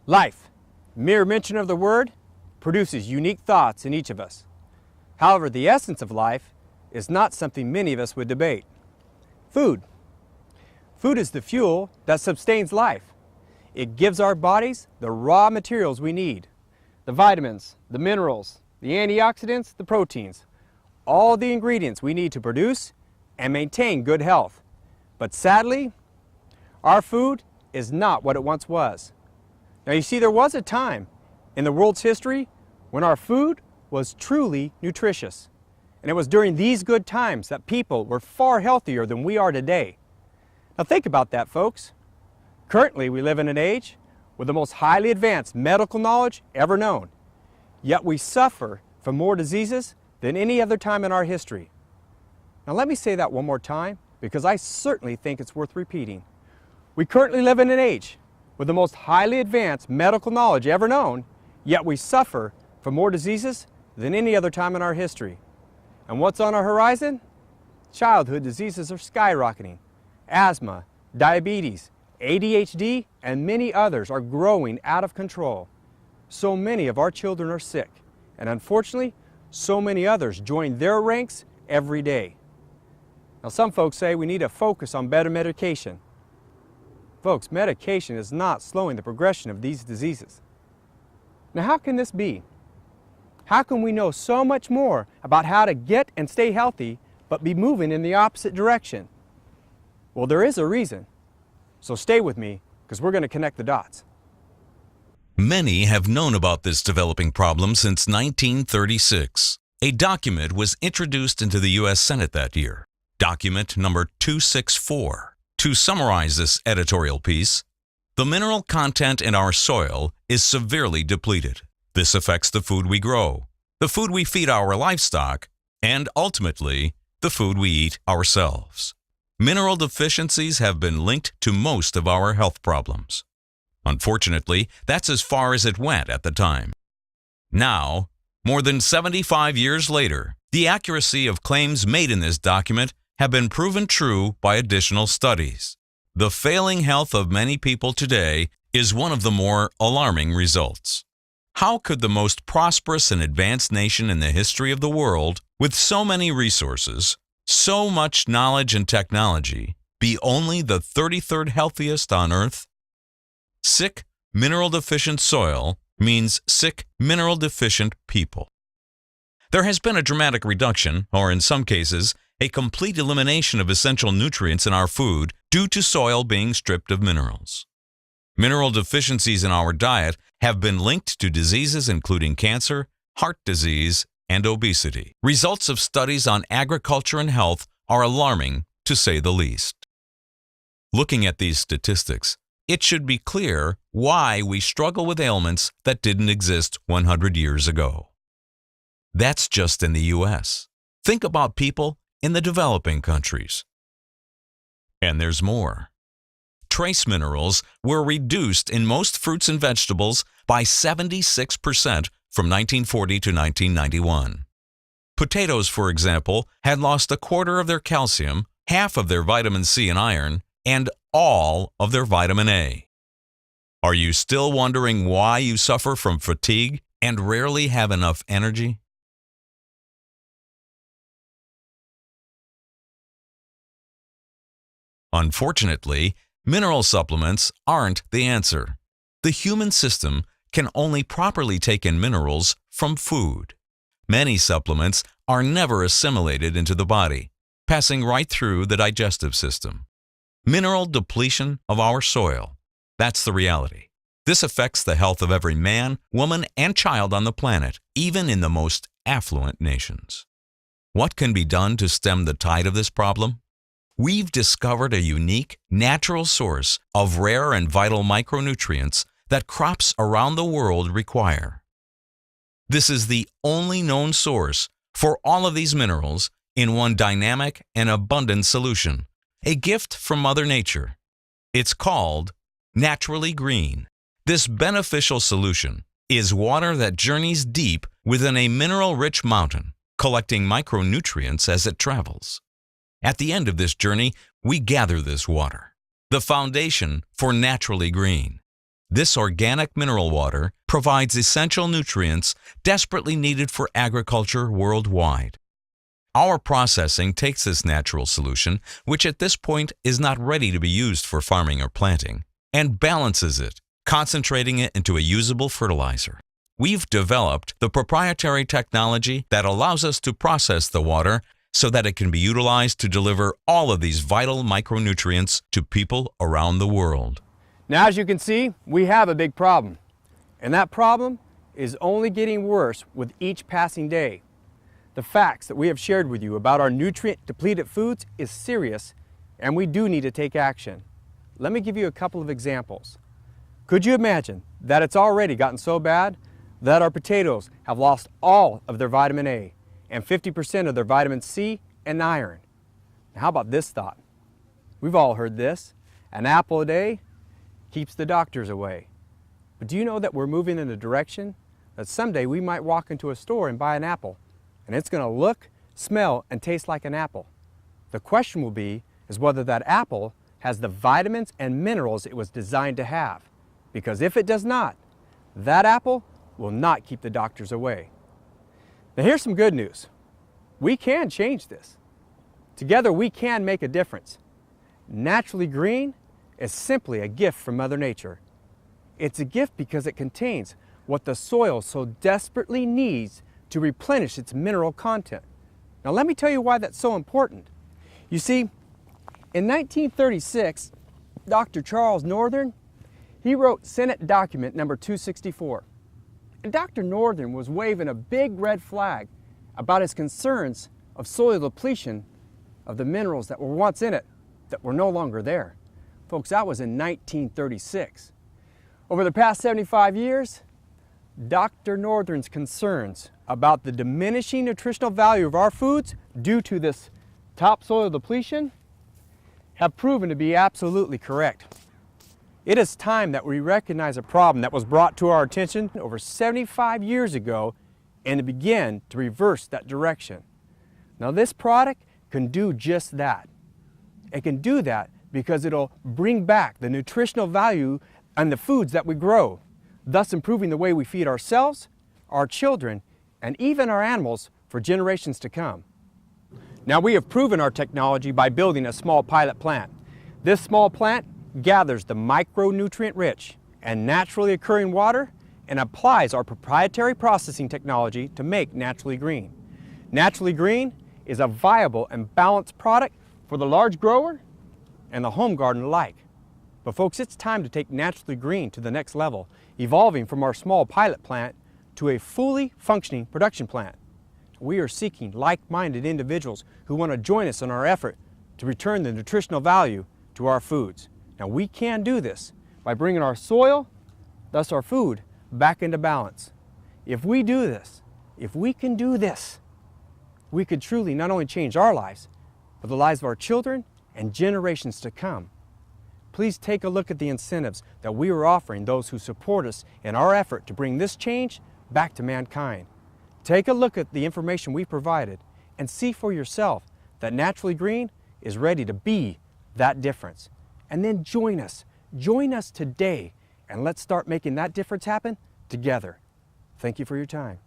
Life, mere mention of the word, produces unique thoughts in each of us. However, the essence of life is not something many of us would debate. Food. Food is the fuel that sustains life. It gives our bodies the raw materials we need. The vitamins, the minerals, the antioxidants, the proteins. All the ingredients we need to produce and maintain good health. But sadly, our food is not what it once was. Now you see, there was a time in the world's history when our food was truly nutritious. And it was during these good times that people were far healthier than we are today. Now think about that, folks. Currently, we live in an age with the most highly advanced medical knowledge ever known. Yet we suffer from more diseases than any other time in our history. Now let me say that one more time, because I certainly think it's worth repeating. We currently live in an age with the most highly advanced medical knowledge ever known, yet we suffer from more diseases than any other time in our history. And what's on our horizon? Childhood diseases are skyrocketing. Asthma, diabetes, ADHD, and many others are growing out of control. So many of our children are sick, and unfortunately, so many others join their ranks every day. Now, some folks say we need to focus on better medication. Folks, medication is not slowing the progression of these diseases. Now, how can this be? How can we know so much more about how to get and stay healthy, but be moving in the opposite direction? Well, there is a reason. So stay with me, because we're going to connect the dots. Many have known about this developing problem since 1936. A document was introduced into the U.S. Senate that year, document number 264. To summarize this editorial piece, the mineral content in our soil is severely depleted. This affects the food we grow, the food we feed our livestock, and ultimately, the food we eat ourselves. Mineral deficiencies have been linked to most of our health problems. Unfortunately, that's as far as it went at the time. Now, more than 75 years later, the accuracy of claims made in this document have been proven true by additional studies. The failing health of many people today is one of the more alarming results. How could the most prosperous and advanced nation in the history of the world, with so many resources, so much knowledge and technology, be only the 33rd healthiest on Earth? Sick, mineral-deficient soil means sick, mineral-deficient people. There has been a dramatic reduction, or in some cases, a complete elimination of essential nutrients in our food due to soil being stripped of minerals. Mineral deficiencies in our diet have been linked to diseases including cancer, heart disease, and obesity. Results of studies on agriculture and health are alarming, to say the least. Looking at these statistics, it should be clear why we struggle with ailments that didn't exist 100 years ago. That's just in the U.S. Think about people in the developing countries. And there's more. Trace minerals were reduced in most fruits and vegetables by 76% from 1940 to 1991. Potatoes, for example, had lost a quarter of their calcium, half of their vitamin C and iron, and all of their vitamin A. Are you still wondering why you suffer from fatigue and rarely have enough energy? Unfortunately, mineral supplements aren't the answer. The human system can only properly take in minerals from food. Many supplements are never assimilated into the body, passing right through the digestive system. Mineral depletion of our soil. That's the reality. This affects the health of every man, woman, and child on the planet, even in the most affluent nations. What can be done to stem the tide of this problem? We've discovered a unique, natural source of rare and vital micronutrients that crops around the world require. This is the only known source for all of these minerals in one dynamic and abundant solution, a gift from Mother Nature. It's called Naturally Green. This beneficial solution is water that journeys deep within a mineral-rich mountain, collecting micronutrients as it travels. At the end of this journey, we gather this water, the foundation for Naturally Green. This organic mineral water provides essential nutrients desperately needed for agriculture worldwide. Our processing takes this natural solution, which at this point is not ready to be used for farming or planting, and balances it, concentrating it into a usable fertilizer. We've developed the proprietary technology that allows us to process the water so that it can be utilized to deliver all of these vital micronutrients to people around the world. Now, as you can see, we have a big problem, and that problem is only getting worse with each passing day. The facts that we have shared with you about our nutrient-depleted foods is serious, and we do need to take action. Let me give you a couple of examples. Could you imagine that it's already gotten so bad that our potatoes have lost all of their vitamin A and 50% of their vitamin C and iron? Now, how about this thought? We've all heard this: an apple a day keeps the doctors away. But do you know that we're moving in a direction that someday we might walk into a store and buy an apple, and it's going to look, smell, and taste like an apple? The question will be is whether that apple has the vitamins and minerals it was designed to have. Because if it does not, that apple will not keep the doctors away. Now, here's some good news. We can change this. Together we can make a difference. Naturally Green is simply a gift from Mother Nature. It's a gift because it contains what the soil so desperately needs to replenish its mineral content. Now, let me tell you why that's so important. You see, in 1936, Dr. Charles Northern, he wrote Senate document number 264. And Dr. Northern was waving a big red flag about his concerns of soil depletion of the minerals that were once in it that were no longer there. Folks, that was in 1936. Over the past 75 years, Dr. Northern's concerns about the diminishing nutritional value of our foods due to this topsoil depletion have proven to be absolutely correct. It is time that we recognize a problem that was brought to our attention over 75 years ago and to begin to reverse that direction. Now, this product can do just that. It can do that because it'll bring back the nutritional value on the foods that we grow, thus improving the way we feed ourselves, our children, and even our animals for generations to come. Now, we have proven our technology by building a small pilot plant. This small plant gathers the micronutrient-rich and naturally occurring water and applies our proprietary processing technology to make Naturally Green. Naturally Green is a viable and balanced product for the large grower and the home garden alike. But folks, it's time to take Naturally Green to the next level, evolving from our small pilot plant to a fully functioning production plant. We are seeking like-minded individuals who want to join us in our effort to return the nutritional value to our foods. Now, we can do this by bringing our soil, thus our food, back into balance. If we do this, if we can do this, we could truly not only change our lives, but the lives of our children and generations to come. Please take a look at the incentives that we are offering those who support us in our effort to bring this change back to mankind. Take a look at the information we provided and see for yourself that Naturally Green is ready to be that difference. And then join us today, and let's start making that difference happen together. Thank you for your time.